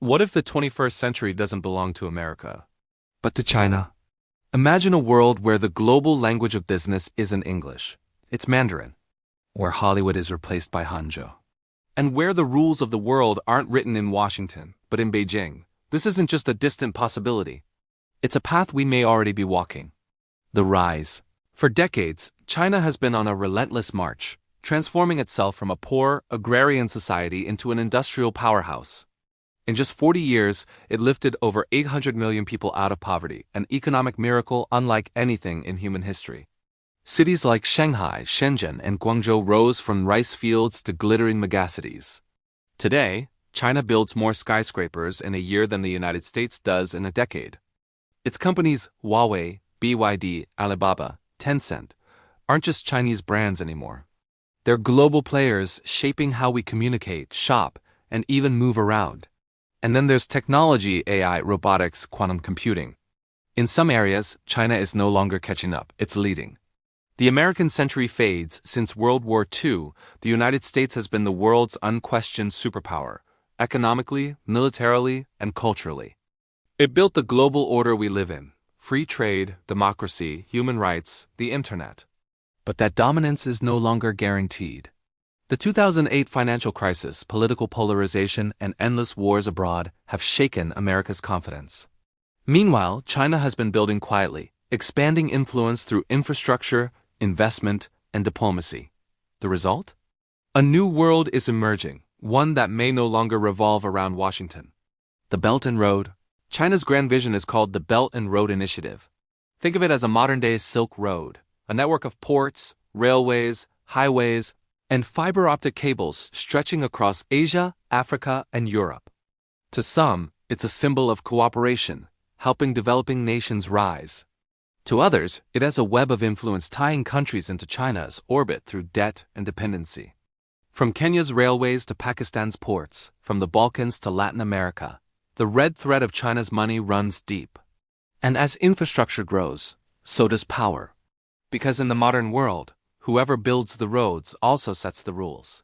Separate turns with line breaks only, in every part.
What if the 21st century doesn't belong to America, but to China? Imagine a world where the global language of business isn't English, it's Mandarin, where Hollywood is replaced by Hangzhou, and where the rules of the world aren't written in Washington, but in Beijing. This isn't just a distant possibility. It's a path we may already be walking. The rise. For decades, China has been on a relentless march, transforming itself from a poor, agrarian society into an industrial powerhouse. In just 40 years, it lifted over 800 million people out of poverty, an economic miracle unlike anything in human history. Cities like Shanghai, Shenzhen, and Guangzhou rose from rice fields to glittering megacities. Today, China builds more skyscrapers in a year than the United States does in a decade. Its companies Huawei, BYD, Alibaba, Tencent aren't just Chinese brands anymore. They're global players shaping how we communicate, shop, and even move around. And then there's technology, AI, robotics, quantum computing. In some areas, China is no longer catching up, it's leading. The American century fades. Since World War II, the United States has been the world's unquestioned superpower, economically, militarily, and culturally. It built the global order we live in: free trade, democracy, human rights, the internet. But that dominance is no longer guaranteed. The 2008 financial crisis, political polarization, and endless wars abroad have shaken America's confidence. Meanwhile, China has been building quietly, expanding influence through infrastructure, investment, and diplomacy. The result? A new world is emerging, one that may no longer revolve around Washington. The Belt and Road. China's grand vision is called the Belt and Road Initiative. Think of it as a modern-day Silk Road, a network of ports, railways, highways, and fiber optic cables stretching across Asia, Africa, and Europe. To some, it's a symbol of cooperation, helping developing nations rise. To others, it has a web of influence tying countries into China's orbit through debt and dependency. From Kenya's railways to Pakistan's ports, from the Balkans to Latin America, the red thread of China's money runs deep. And as infrastructure grows, so does power. Because in the modern world, whoever builds the roads also sets the rules.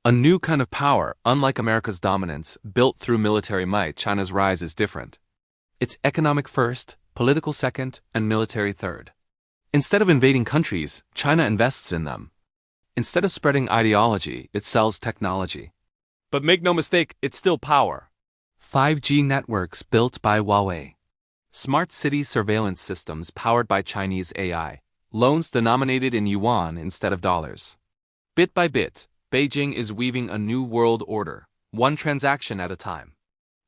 A new kind of power, unlike America's dominance, built through military might. China's rise is different. It's economic first, political second, and military third. Instead of invading countries, China invests in them. Instead of spreading ideology, it sells technology. But make no mistake, it's still power. 5G networks built by Huawei. Smart city surveillance systems powered by Chinese AI. Loans denominated in yuan instead of dollars. Bit by bit, Beijing is weaving a new world order, one transaction at a time.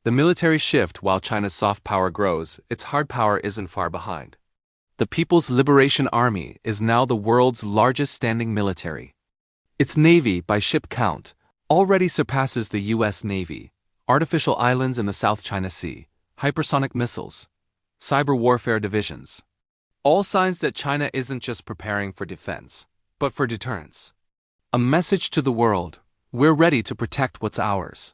The military shift. While China's soft power grows, its hard power isn't far behind. The People's Liberation Army is now the world's largest standing military. Its navy, by ship count, already surpasses the U.S. Navy. Artificial islands in the South China Sea, hypersonic missiles, cyber warfare divisions. All signs that China isn't just preparing for defense, but for deterrence. A message to the world: we're ready to protect what's ours.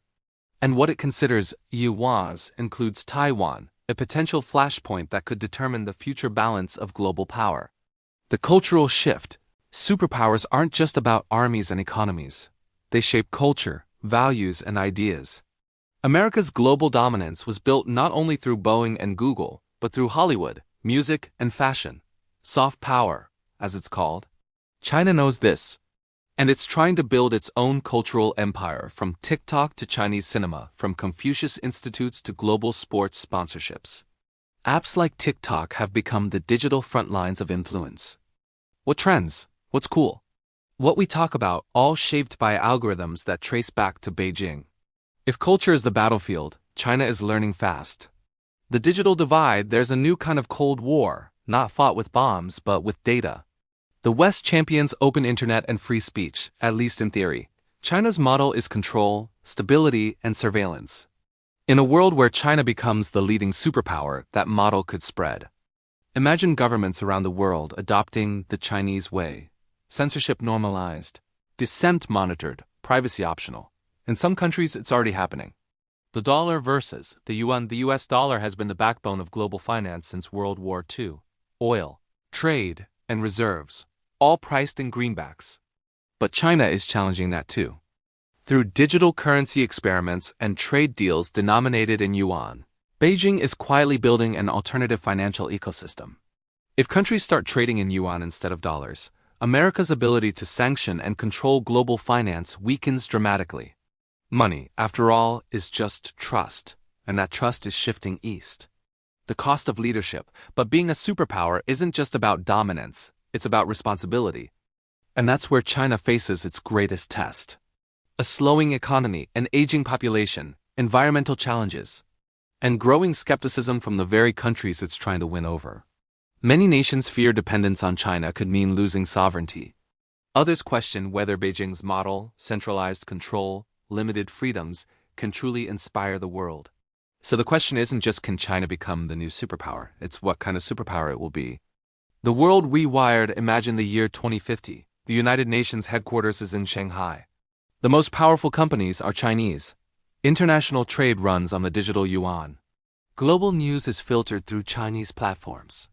And what it considers yuans includes Taiwan, a potential flashpoint that could determine the future balance of global power. The cultural shift. Superpowers aren't just about armies and economies. They shape culture, values, and ideas. America's global dominance was built not only through Boeing and Google, but through Hollywood, music, and fashion. Soft power, as it's called. China knows this, and it's trying to build its own cultural empire, from TikTok to Chinese cinema, from Confucius Institutes to global sports sponsorships. Apps like TikTok have become the digital front lines of influence. What trends? What's cool? What we talk about, all shaped by algorithms that trace back to Beijing. If culture is the battlefield, China is learning fast. The digital divide. There's a new kind of Cold War, not fought with bombs but with data. The West champions open internet and free speech, at least in theory. China's model is control, stability, and surveillance. In a world where China becomes the leading superpower, that model could spread. Imagine governments around the world adopting the Chinese way. Censorship normalized, dissent monitored, privacy optional. In some countries, it's already happening. The dollar versus the yuan. The US dollar has been the backbone of global finance since World War II. Oil, trade, and reserves, all priced in greenbacks. But China is challenging that too. through digital currency experiments and trade deals denominated in yuan. Beijing is quietly building an alternative financial ecosystem. If countries start trading in yuan instead of dollars, America's ability to sanction and control global finance weakens dramatically. Money, after all, is just trust, and that trust is shifting east. The cost of leadership, but being a superpower isn't just about dominance, it's about responsibility. And that's where China faces its greatest test. A slowing economy, an aging population, environmental challenges, and growing skepticism from the very countries it's trying to win over. Many nations fear dependence on China could mean losing sovereignty. Others question whether Beijing's model, centralized control, limited freedoms, can truly inspire the world. So the question isn't just can China become the new superpower, it's what kind of superpower it will be. The world rewired. Imagine the year 2050. The United Nations headquarters is in Shanghai. The most powerful companies are Chinese. International trade runs on the digital yuan. Global news is filtered through Chinese platforms.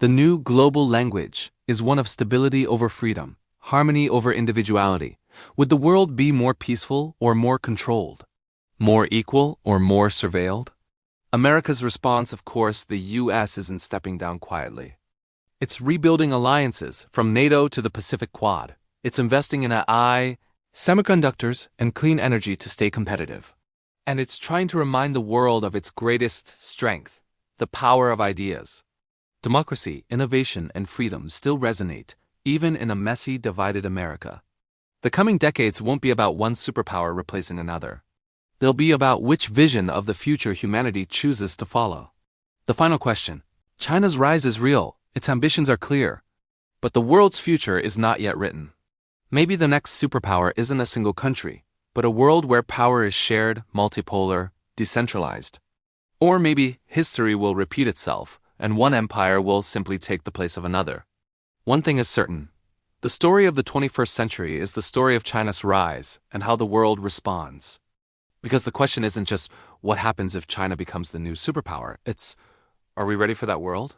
The new global language is one of stability over freedom, harmony over individuality. Would the world be more peaceful or more controlled? More equal or more surveilled? America's response, of course, the US isn't stepping down quietly. It's rebuilding alliances from NATO to the Pacific Quad. It's investing in AI, semiconductors, and clean energy to stay competitive. And it's trying to remind the world of its greatest strength, the power of ideas. Democracy, innovation, and freedom still resonate, even in a messy, divided America. The coming decades won't be about one superpower replacing another. They'll be about which vision of the future humanity chooses to follow. The final question. China's rise is real, its ambitions are clear. But the world's future is not yet written. Maybe the next superpower isn't a single country, but a world where power is shared, multipolar, decentralized. Or maybe history will repeat itself, and one empire will simply take the place of another. One thing is certain. The story of the 21st century is the story of China's rise and how the world responds. Because the question isn't just what happens if China becomes the new superpower, it's, are we ready for that world?